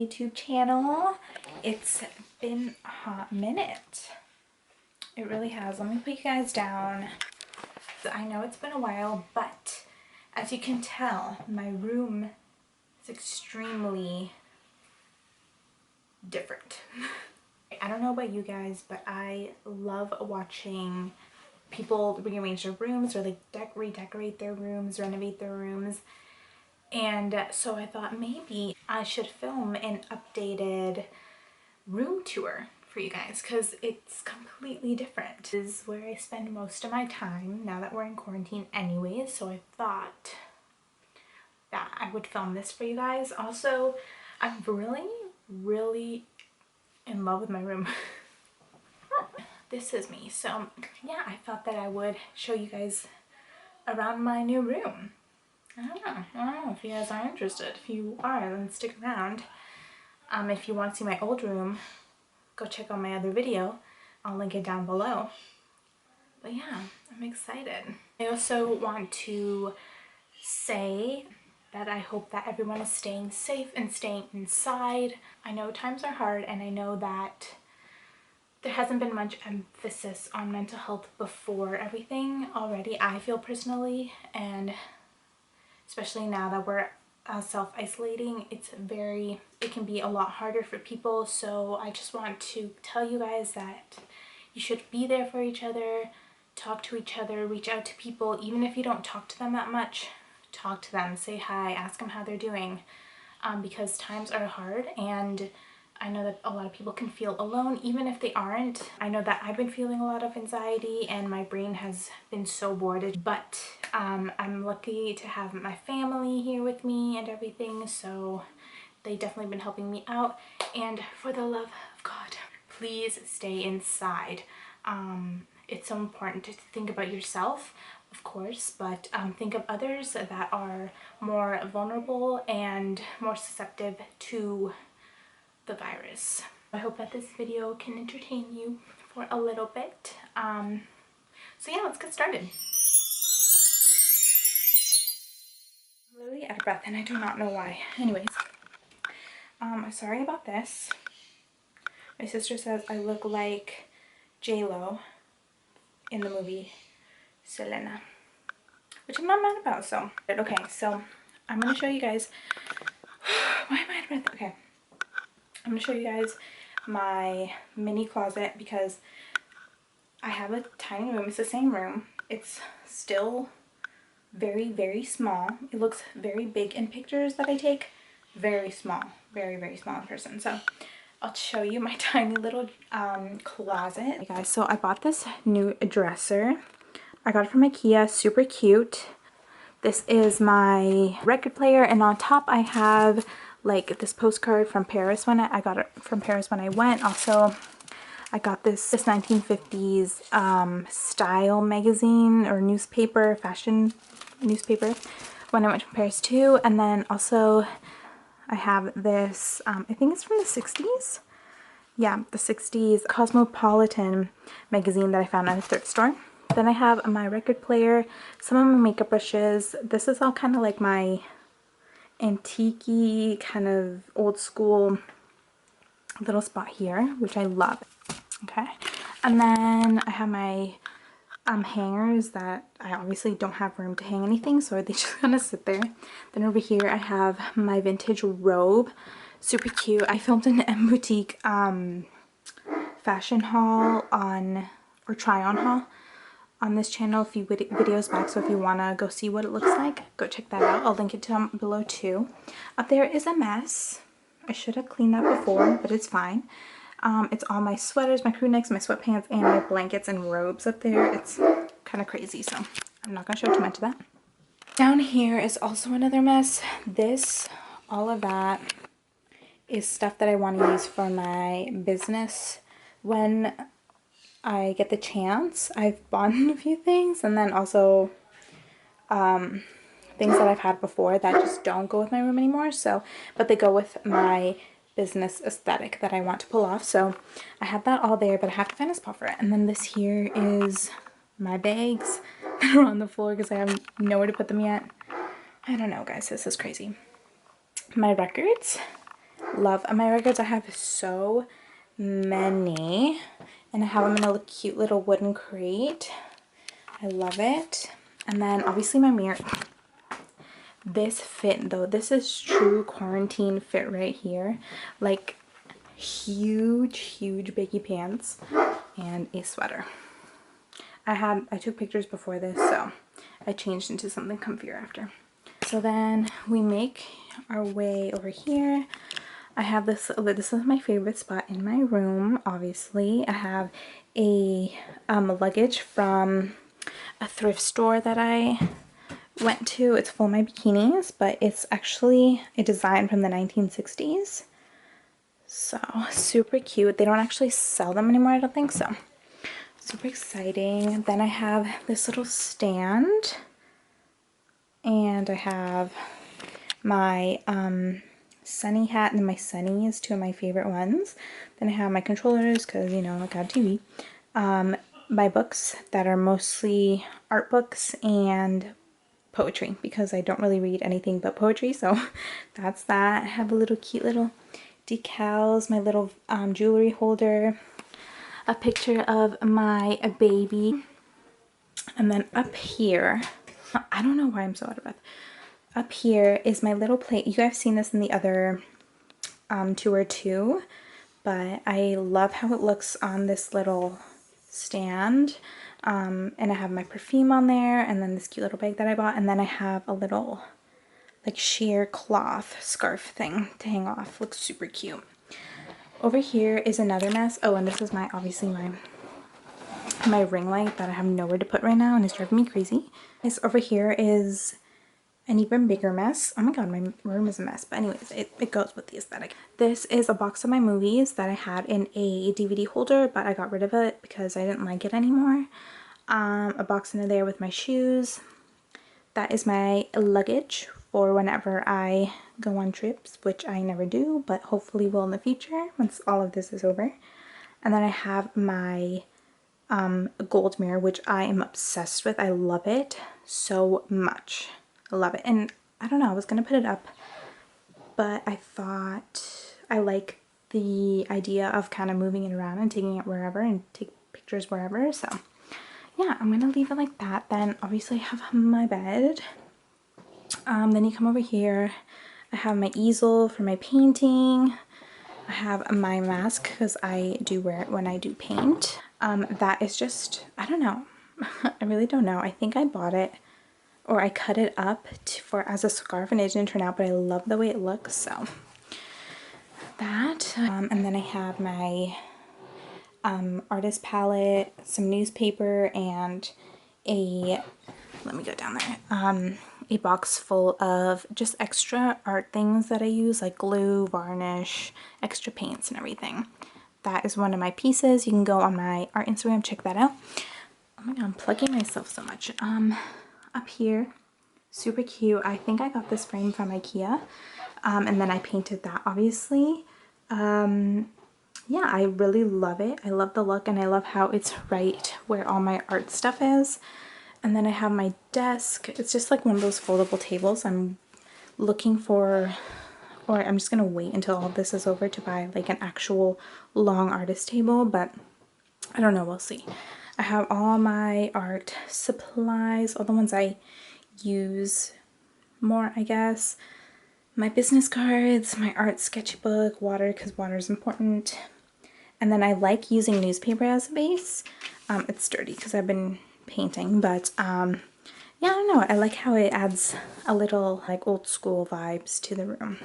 YouTube channel. It's been a hot minute. It really has. Let me put you guys down. I know it's been a while, but as you can tell, my room is extremely different. I don't know about you guys, but I love watching people rearrange their rooms or like redecorate their rooms, renovate their rooms. And so I thought maybe I should film an updated room tour for you guys because it's completely different. This is where I spend most of my time now that we're in quarantine anyways, so I thought that I would film this for you guys. Also, I'm really in love with my room. This is me. So yeah, I thought that I would show you guys around my new room. I don't know if you guys are interested. If you are, then stick around. If you want to see my old room, go check out my other video. I'll link it down below. But yeah, I'm excited. I also want to say that I hope that everyone is staying safe and staying inside. I know times are hard, and I know that there hasn't been much emphasis on mental health before everything already, I feel personally, and especially now that we're self-isolating, it can be a lot harder for people. So I just want to tell you guys that you should be there for each other, talk to each other, reach out to people, even if you don't talk to them that much, talk to them, say hi, ask them how they're doing, because times are hard, and I know that a lot of people can feel alone even if they aren't. I know that I've been feeling a lot of anxiety and my brain has been so bored, but I'm lucky to have my family here with me and everything, so they've definitely been helping me out. And for the love of God, please stay inside. It's so important to think about yourself, of course, but think of others that are more vulnerable and more susceptible to the virus. I hope that this video can entertain you for a little bit. So yeah, let's get started. I'm literally out of breath and I do not know why. Anyways, sorry about this. My sister says I look like J-Lo in the movie Selena, which I'm not mad about, so. Okay, so I'm gonna show you guys, why am I out of breath? Okay, I'm gonna show you guys my mini closet because I have a tiny room. It's the same room. It's still very small. It looks very big in pictures that I take. Very small. Very small in person. So I'll show you my tiny little closet. Hey guys, so I bought this new dresser. I got it from IKEA. Super cute. This is my record player, and on top I have like this postcard from Paris when I got it from Paris when I went. Also, I got this 1950s style magazine or newspaper, fashion newspaper when I went to Paris too. And then also I have this, I think it's from the 60s. Yeah, the 60s Cosmopolitan magazine that I found at a thrift store. Then I have my record player, some of my makeup brushes. This is all kind of like my antique-y, kind of old school little spot here, which I love. Okay, and then I have my hangers that I obviously don't have room to hang anything, so they just kind of sit there. Then over here I have my vintage robe, super cute. I filmed an M Boutique fashion haul or try on haul on this channel a few videos back, so if you want to go see what it looks like, go check that out. I'll link it down below too. Up there is a mess. I should have cleaned that before, but it's fine. It's all my sweaters, my crew necks, my sweatpants, and my blankets and robes up there. It's kind of crazy, so I'm not going to show too much of that. Down here is also another mess. All of that is stuff that I want to use for my business when I get the chance. I've bought a few things, and then also things that I've had before that just don't go with my room anymore, so but they go with my business aesthetic that I want to pull off. So I have that all there, but I have to find a spot for it. And then this here is my bags that are on the floor because I have nowhere to put them yet. I don't know, guys, this is crazy. My records, love my records. I have so many, and I have them in a cute little wooden crate. I love it. And then obviously my mirror. This fit though, this is true quarantine fit right here. Like huge baggy pants and a sweater. I took pictures before this, so I changed into something comfier after. So then we make our way over here. I have this is my favorite spot in my room, obviously. I have a luggage from a thrift store that I went to. It's full of my bikinis, but it's actually a design from the 1960s. So super cute. They don't actually sell them anymore, I don't think so. Super exciting. Then I have this little stand, and I have my Sunny hat and my Sunnies, two of my favorite ones. Then I have my controllers because, you know, I got a TV. My books that are mostly art books and poetry because I don't really read anything but poetry, so that's that. I have a little cute little decals, my little jewelry holder, a picture of my baby, and then up here, I don't know why I'm so out of breath. Up here is my little plate. You guys have seen this in the other tour too, but I love how it looks on this little stand. And I have my perfume on there, and then this cute little bag that I bought, and then I have a little like sheer cloth scarf thing to hang off. Looks super cute. Over here is another mess. Oh, and this is my, obviously my ring light that I have nowhere to put right now and it's driving me crazy. This over here is an even bigger mess. Oh my god, my room is a mess. But anyways, it goes with the aesthetic. This is a box of my movies that I had in a DVD holder, but I got rid of it because I didn't like it anymore. A box in there with my shoes. That is my luggage for whenever I go on trips, which I never do, but hopefully will in the future once all of this is over. And then I have my gold mirror, which I am obsessed with. I love it so much. I love it. And I don't know, I was gonna put it up, but I thought I like the idea of kind of moving it around and taking it wherever and take pictures wherever. So yeah, I'm gonna leave it like that. Then obviously I have my bed. Then you come over here. I have my easel for my painting. I have my mask because I do wear it when I do paint. That is just, I don't know. I really don't know. I think I bought it or I cut it up as a scarf and it didn't turn out, but I love the way it looks. So that, and then I have my artist palette, some newspaper, and let me go down there, a box full of just extra art things that I use, like glue, varnish, extra paints and everything. That is one of my pieces. You can go on my art Instagram, check that out. Oh my god, I'm plugging myself so much. Up here, super cute. I think I got this frame from IKEA, and then I painted that, obviously. Yeah, I really love it. I love the look and I love how it's right where all my art stuff is. And then I have my desk. It's just like one of those foldable tables. I'm looking for, or I'm just gonna wait until all this is over to buy like an actual long artist table, but I don't know, we'll see. I have all my art supplies, all the ones I use more, I guess. My business cards, my art sketchbook, water, because water is important. And then I like using newspaper as a base. It's sturdy because I've been painting, but yeah, I don't know. I like how it adds a little like old school vibes to the room.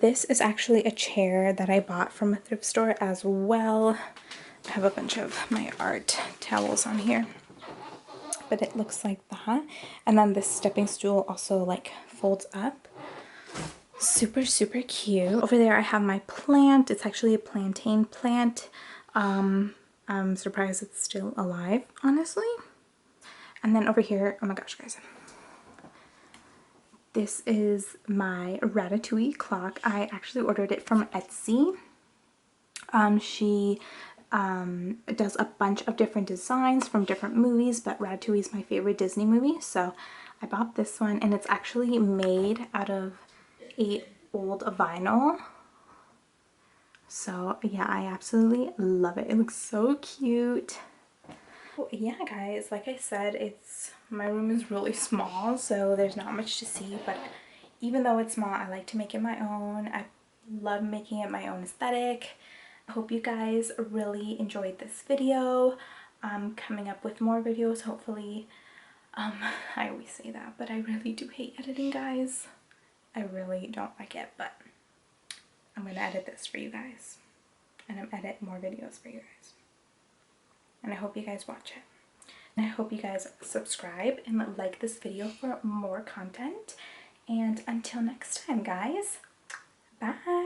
This is actually a chair that I bought from a thrift store as well. I have a bunch of my art towels on here, but it looks like that. And then this stepping stool also like folds up. Super, super cute. Over there I have my plant. It's actually a plantain plant. I'm surprised it's still alive, honestly. And then over here, oh my gosh, guys. This is my Ratatouille clock. I actually ordered it from Etsy. She does a bunch of different designs from different movies, but Ratatouille is my favorite Disney movie, so I bought this one, and it's actually made out of a old vinyl So yeah, I absolutely love it. It looks so cute. Well, yeah guys, like I said, my room is really small, so there's not much to see, but even though it's small, I like to make it my own. I love making it my own aesthetic. I hope you guys really enjoyed this video. I'm coming up with more videos, hopefully. I always say that, but I really do hate editing, guys. I really don't like it, but I'm gonna edit this for you guys. And I'm edit more videos for you guys. And I hope you guys watch it. And I hope you guys subscribe and like this video for more content. And until next time, guys, bye.